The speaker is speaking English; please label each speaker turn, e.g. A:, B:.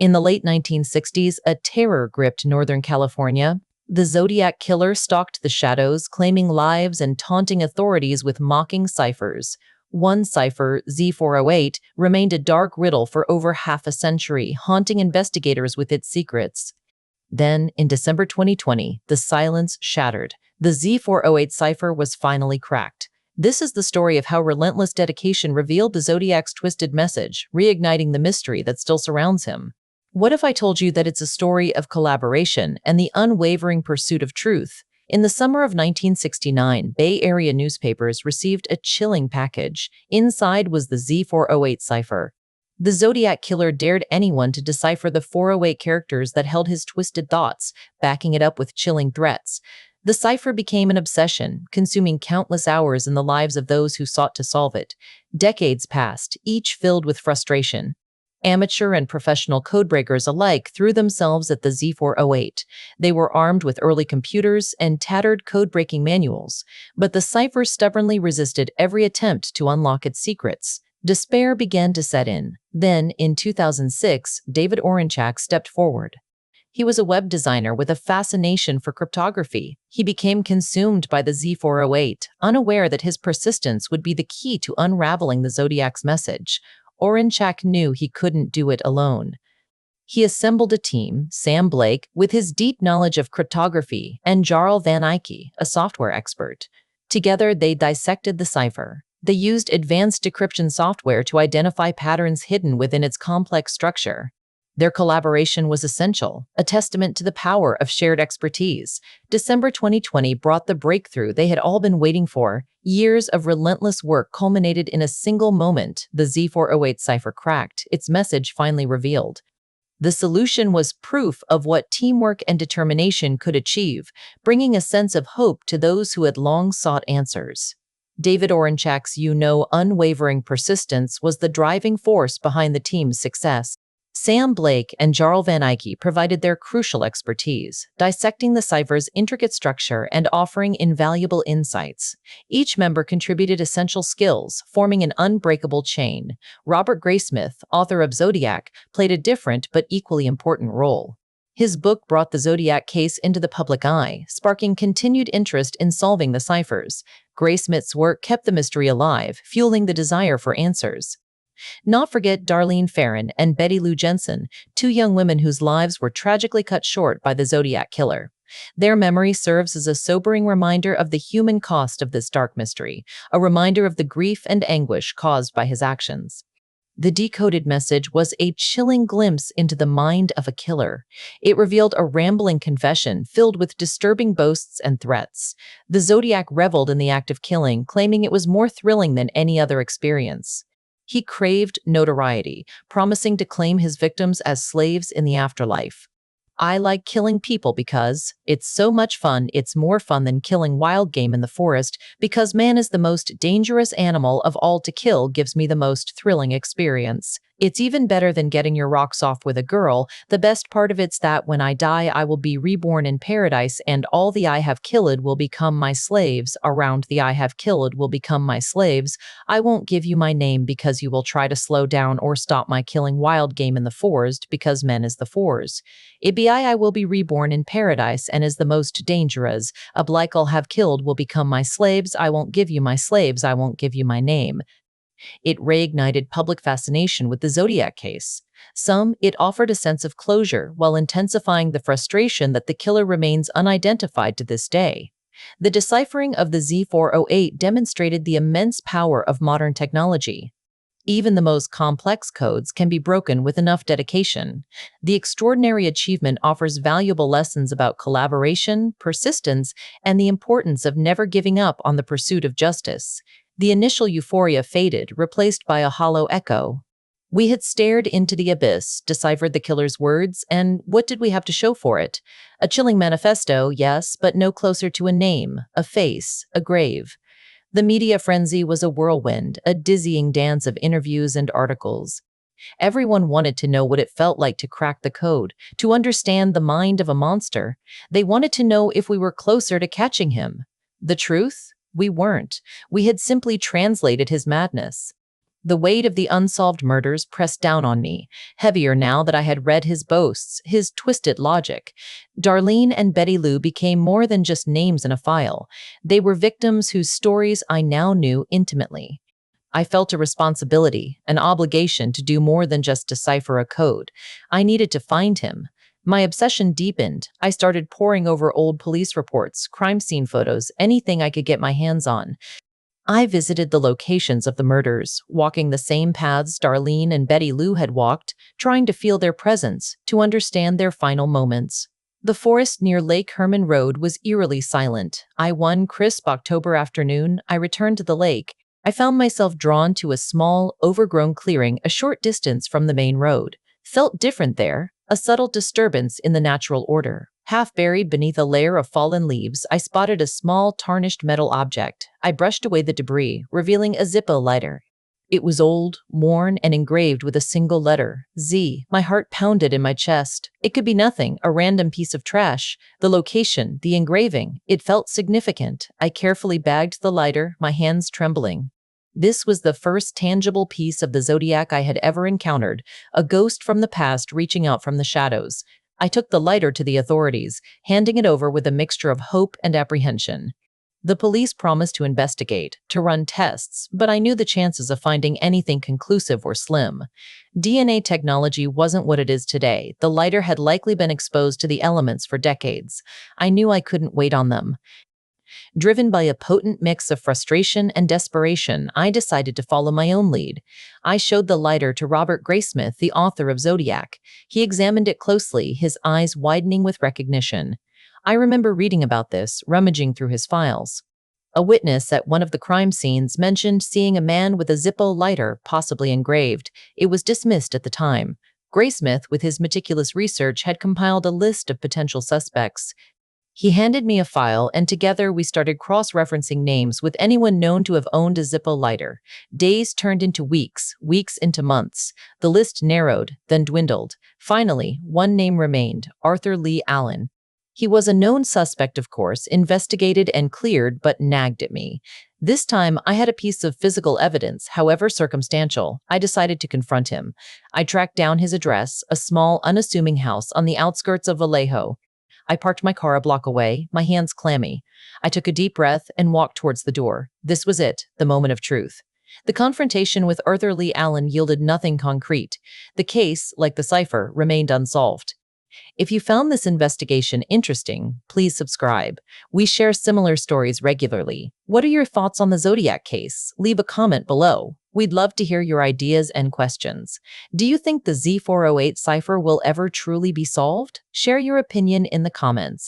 A: In the late 1960s, a terror gripped Northern California. The Zodiac killer stalked the shadows, claiming lives and taunting authorities with mocking ciphers. One cipher, Z408, remained a dark riddle for over half a century, haunting investigators with its secrets. Then, in December 2020, the silence shattered. The Z408 cipher was finally cracked. This is the story of how relentless dedication revealed the Zodiac's twisted message, reigniting the mystery that still surrounds him. What if I told you that it's a story of collaboration and the unwavering pursuit of truth? In the summer of 1969, Bay Area newspapers received a chilling package. Inside was the Z408 cipher. The Zodiac killer dared anyone to decipher the 408 characters that held his twisted thoughts, backing it up with chilling threats. The cipher became an obsession, consuming countless hours in the lives of those who sought to solve it. Decades passed, each filled with frustration. Amateur and professional codebreakers alike threw themselves at the Z408. They were armed with early computers and tattered code-breaking manuals, but the cipher stubbornly resisted every attempt to unlock its secrets. Despair began to set in. Then, in 2006, David Orenchak stepped forward. He was a web designer with a fascination for cryptography. He became consumed by the Z408, unaware that his persistence would be the key to unraveling the Zodiac's message. Orenchak knew he couldn't do it alone. He assembled a team, Sam Blake, with his deep knowledge of cryptography, and Jarl Van Eyck, a software expert. Together, they dissected the cipher. They used advanced decryption software to identify patterns hidden within its complex structure. Their collaboration was essential, a testament to the power of shared expertise. December 2020 brought the breakthrough they had all been waiting for. Years of relentless work culminated in a single moment. The Z408 cipher cracked, its message finally revealed. The solution was proof of what teamwork and determination could achieve, bringing a sense of hope to those who had long sought answers. David Orenchak's unwavering persistence was the driving force behind the team's success. Sam Blake and Jarl Van Eyck provided their crucial expertise, dissecting the cipher's intricate structure and offering invaluable insights. Each member contributed essential skills, forming an unbreakable chain. Robert Graysmith, author of Zodiac, played a different but equally important role. His book brought the Zodiac case into the public eye, sparking continued interest in solving the ciphers. Graysmith's work kept the mystery alive, fueling the desire for answers. Not forget Darlene Ferrin and Betty Lou Jensen, two young women whose lives were tragically cut short by the Zodiac killer. Their memory serves as a sobering reminder of the human cost of this dark mystery, a reminder of the grief and anguish caused by his actions. The decoded message was a chilling glimpse into the mind of a killer. It revealed a rambling confession filled with disturbing boasts and threats. The Zodiac reveled in the act of killing, claiming it was more thrilling than any other experience. He craved notoriety, promising to claim his victims as slaves in the afterlife. I like killing people because it's so much fun. It's more fun than killing wild game in the forest because man is the most dangerous animal of all to kill gives me the most thrilling experience. It's even better than getting your rocks off with a girl. The best part of it's that when I die, I will be reborn in paradise and all the I have killed will become my slaves. Around the I have killed will become my slaves. I won't give you my name because you will try to slow down or stop my killing wild game in the forest because men is the fours. It be I will be reborn in paradise and is the most dangerous. A like I'll have killed will become my slaves. I won't give you my slaves. I won't give you my name. It reignited public fascination with the Zodiac case. It offered a sense of closure while intensifying the frustration that the killer remains unidentified to this day. The deciphering of the Z408 demonstrated the immense power of modern technology. Even the most complex codes can be broken with enough dedication. The extraordinary achievement offers valuable lessons about collaboration, persistence, and the importance of never giving up on the pursuit of justice. The initial euphoria faded, replaced by a hollow echo. We had stared into the abyss, deciphered the killer's words, and what did we have to show for it? A chilling manifesto, yes, but no closer to a name, a face, a grave. The media frenzy was a whirlwind, a dizzying dance of interviews and articles. Everyone wanted to know what it felt like to crack the code, to understand the mind of a monster. They wanted to know if we were closer to catching him. The truth? We weren't. We had simply translated his madness. The weight of the unsolved murders pressed down on me, heavier now that I had read his boasts, his twisted logic. Darlene and Betty Lou became more than just names in a file. They were victims whose stories I now knew intimately. I felt a responsibility, an obligation to do more than just decipher a code. I needed to find him. My obsession deepened. I started poring over old police reports, crime scene photos, anything I could get my hands on. I visited the locations of the murders, walking the same paths Darlene and Betty Lou had walked, trying to feel their presence, to understand their final moments. The forest near Lake Herman Road was eerily silent. One crisp October afternoon, I returned to the lake. I found myself drawn to a small, overgrown clearing a short distance from the main road. Felt different there, a subtle disturbance in the natural order. Half buried beneath a layer of fallen leaves, I spotted a small, tarnished metal object. I brushed away the debris, revealing a Zippo lighter. It was old, worn, and engraved with a single letter, Z. My heart pounded in my chest. It could be nothing, a random piece of trash. The location, the engraving, it felt significant. I carefully bagged the lighter, my hands trembling. This was the first tangible piece of the Zodiac I had ever encountered, a ghost from the past reaching out from the shadows. I took the lighter to the authorities, handing it over with a mixture of hope and apprehension. The police promised to investigate, to run tests, but I knew the chances of finding anything conclusive were slim. DNA technology wasn't what it is today. The lighter had likely been exposed to the elements for decades. I knew I couldn't wait on them. Driven by a potent mix of frustration and desperation, I decided to follow my own lead. I showed the lighter to Robert Graysmith, the author of Zodiac. He examined it closely, his eyes widening with recognition. I remember reading about this, rummaging through his files. A witness at one of the crime scenes mentioned seeing a man with a Zippo lighter, possibly engraved. It was dismissed at the time. Graysmith, with his meticulous research, had compiled a list of potential suspects. He handed me a file, and together we started cross-referencing names with anyone known to have owned a Zippo lighter. Days turned into weeks, weeks into months. The list narrowed, then dwindled. Finally, one name remained, Arthur Lee Allen. He was a known suspect, of course, investigated and cleared, but nagged at me. This time, I had a piece of physical evidence, however circumstantial. I decided to confront him. I tracked down his address, a small, unassuming house on the outskirts of Vallejo. I parked my car a block away, my hands clammy. I took a deep breath and walked towards the door. This was it, the moment of truth. The confrontation with Arthur Lee Allen yielded nothing concrete. The case, like the cipher, remained unsolved. If you found this investigation interesting, please subscribe. We share similar stories regularly. What are your thoughts on the Zodiac case? Leave a comment below. We'd love to hear your ideas and questions. Do you think the Z408 cipher will ever truly be solved? Share your opinion in the comments.